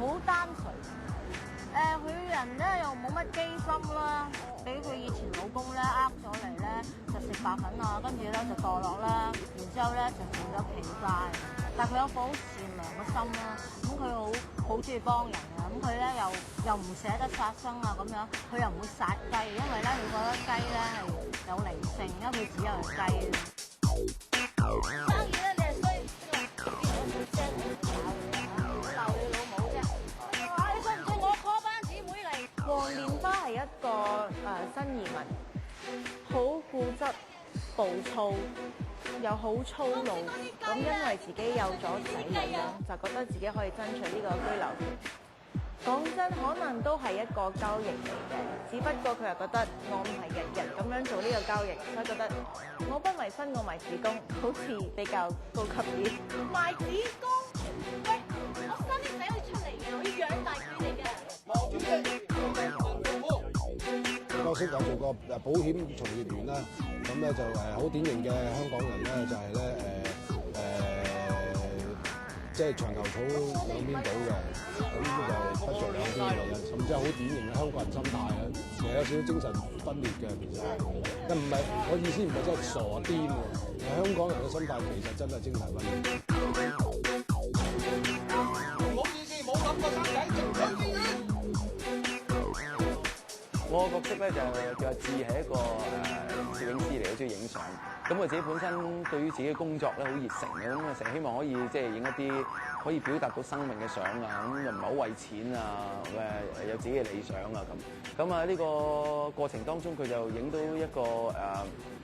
好單純。佢人咧又冇乜機心啦，俾佢以前老公咧呃咗嚟咧，就食白粉啊，跟住咧就墮落啦，然之後咧就做咗皮帶。但係佢有個好善良嘅心啦，咁佢好中意幫人啊，咁佢咧又唔捨得殺生啊咁樣，佢又唔會殺雞，因為咧佢覺得雞咧係有靈性，因為佢只有雞。生意咧你係衰，我聲好鬧你老母啫！你信唔信我 call 班姊妹嚟？黃蓮花係一個新移民，好固執、暴躁，又好粗魯。咁因為自己有咗仔女咧，就覺得自己可以爭取呢個居留權。講真，可能都係一個交易嚟嘅，只不過佢又覺得我唔係日日咁樣做呢個交易，所以覺得我不賣身，我賣子宮，好似比較高級啲。賣子宮？喂，我生啲仔女出嚟嘅，我要養大佢哋嘅。角色就做個保險從業員啦，咁咧就好典型嘅香港人咧，就係咧即係長頭草兩邊倒嘅，咁就不着兩邊嘅，甚至係好典型嘅香港人心態啊，其實有少少精神分裂嘅，其實但唔係我意思唔係真係傻癲喎，香港人嘅心態其實真係精神分裂。唔好意思，冇諗過生仔，直推醫院。我個角色咧就叫阿志，係一個攝影師嚟，好中意影相。咁我自己本身對於自己嘅工作咧好熱誠嘅，咁啊成日希望可以即係影一啲可以表達到生命嘅相啊，咁又唔係好為錢啊，有自己嘅理想啊咁。咁啊呢個過程當中，佢就影到一個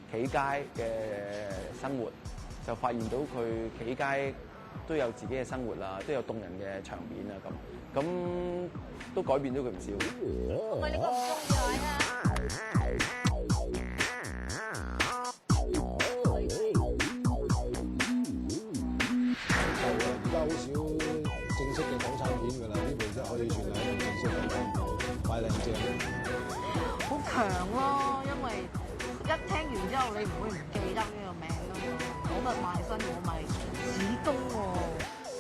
企街嘅生活，就發現到佢企街都有自己嘅生活啦，都有動人嘅場面啊咁都改變咗佢唔少。喂，你個唔中意啊？而家好少正式嘅港產片㗎啦，呢部真係可以算係一部正式嘅港片，快靚正。好強咯，因為一聽完之後你唔會唔記得呢個名㗎嘛。我咪賣身，我賣子宮喎。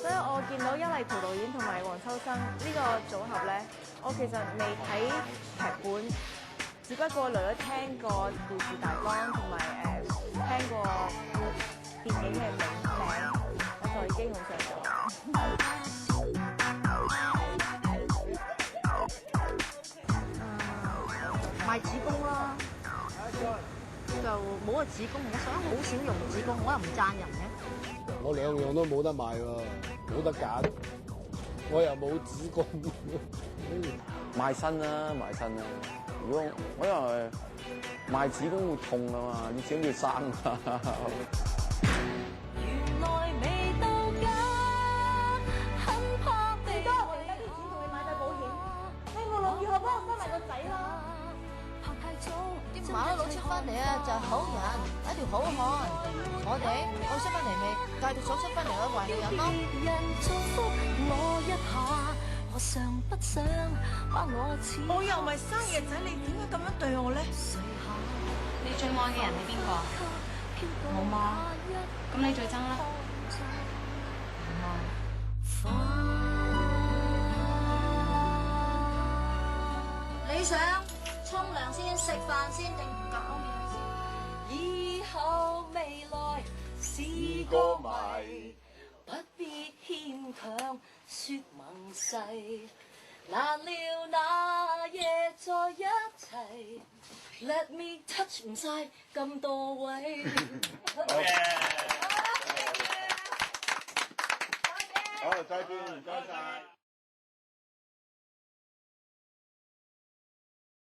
所以我見到邱禮濤導演同埋黃秋生呢個組合咧，我其實未睇劇本，只不過來咗聽過故事大綱同埋聽過電影嘅名，我就已經好想做。賣子宮啦，就冇個子宮，我想好少用子宮，我又唔讚人嘅。我兩樣都冇得賣喎，冇得揀，我又冇子宮。賣身啦，賣身啦！如果我因為賣子宮會痛啊嘛，你始終要生啊。原來未到家，很怕地。多我而家啲錢同你買晒保險，我諗住我幫我生埋個仔啦。啲馬佬出翻嚟啊，就係好人，係一條好漢。我哋出翻嚟未？繼續數出翻嚟嘅壞女人咯。我又唔係生日仔，你點解咁樣對我咧？你最愛嘅人係邊個？我嗎？咁你最憎啦？你想沖涼先、食飯先定搞面先？以後未來是個謎，不必牽強說盟誓，難料那夜在一齊 ，Let me touch 唔晒咁多位。好，再見，唔該晒。